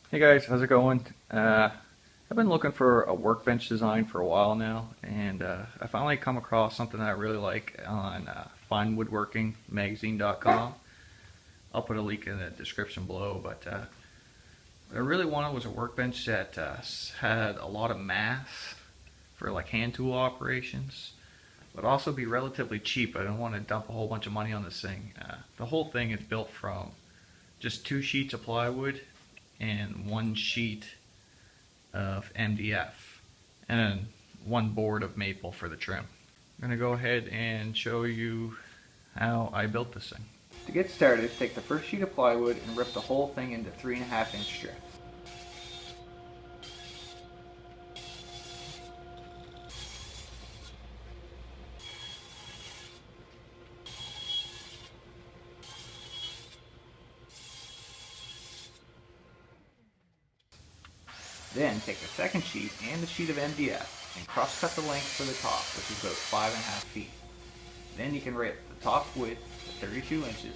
Hey guys, how's it going? I've been looking for a workbench design for a while now, and I finally come across something that I really like on finewoodworkingmagazine.com. I'll put a link in the description below, but what I really wanted was a workbench that had a lot of mass for like hand tool operations, but also be relatively cheap. I don't want to dump a whole bunch of money on this thing. The whole thing is built from just 2 sheets of plywood and 1 sheet of MDF and then 1 board of maple for the trim. I'm going to go ahead and show you how I built this thing. To get started, take the first sheet of plywood and rip the whole thing into 3.5-inch strips. Then take the second sheet and the sheet of MDF and cross cut the length for the top, which is about 5.5 feet. Then you can rip the top width to 32 inches.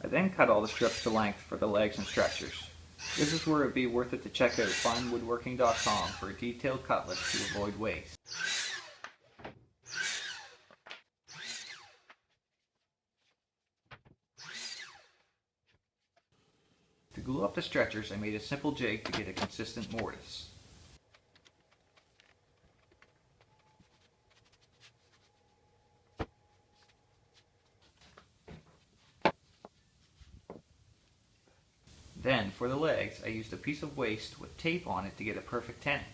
I then cut all the strips to length for the legs and stretchers. This is where it would be worth it to check out finewoodworking.com for a detailed cut list to avoid waste. To glue up the stretchers, I made a simple jig to get a consistent mortise. Then, for the legs, I used a piece of waste with tape on it to get a perfect tenon.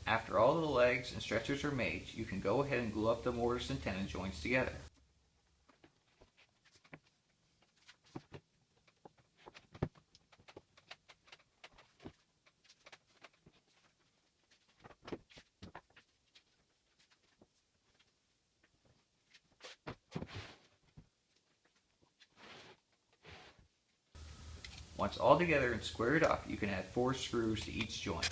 After all of the legs and stretchers are made, you can go ahead and glue up the mortise and tenon joints together. Once all together and squared up, you can add 4 screws to each joint.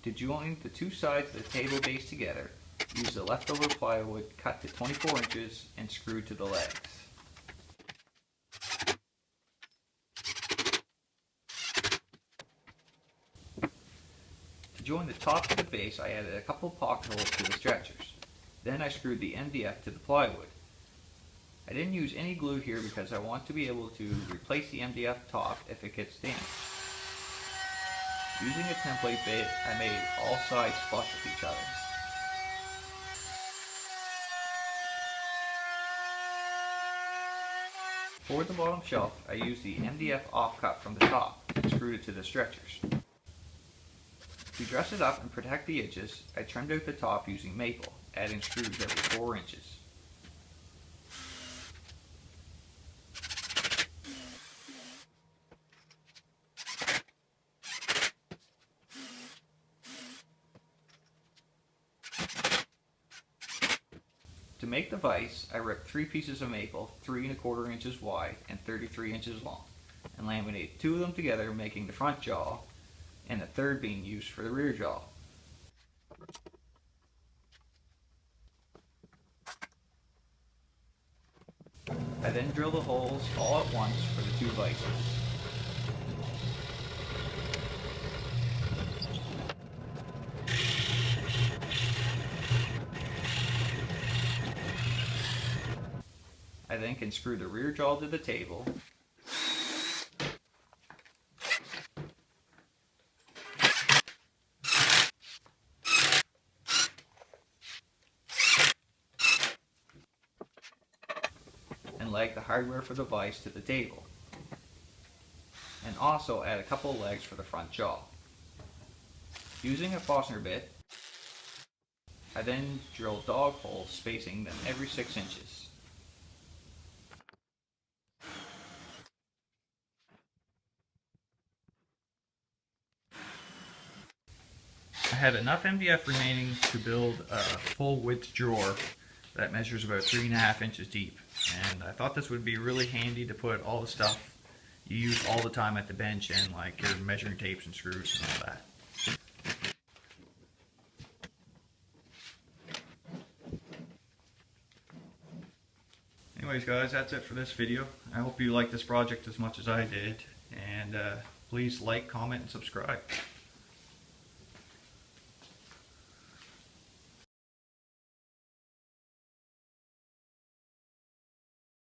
To join the 2 sides of the table base together, use the leftover plywood cut to 24 inches and screwed to the legs. To join the top of the base, I added a couple of pocket holes to the stretchers. Then I screwed the MDF to the plywood. I didn't use any glue here because I want to be able to replace the MDF top if it gets damaged. Using a template bit, I made all sides flush with each other. For the bottom shelf, I used the MDF offcut from the top and screwed it to the stretchers. To dress it up and protect the edges, I trimmed out the top using maple, adding screws every 4 inches. To make the vise, I ripped 3 pieces of maple, 3¼ inches wide and 33 inches long, and laminated 2 of them together, making the front jaw, and the third being used for the rear jaw. I then drilled the holes all at once for the 2 vices. I then can screw the rear jaw to the table, and leg the hardware for the vise to the table, and also add a couple of legs for the front jaw. Using a Forstner bit, I then drilled dog holes spacing them every 6 inches. I had enough MDF remaining to build a full width drawer that measures about 3.5 inches deep. And I thought this would be really handy to put all the stuff you use all the time at the bench in, like your measuring tapes and screws and all that. Anyways guys, that's it for this video. I hope you liked this project as much as I did, and please like, comment, and subscribe.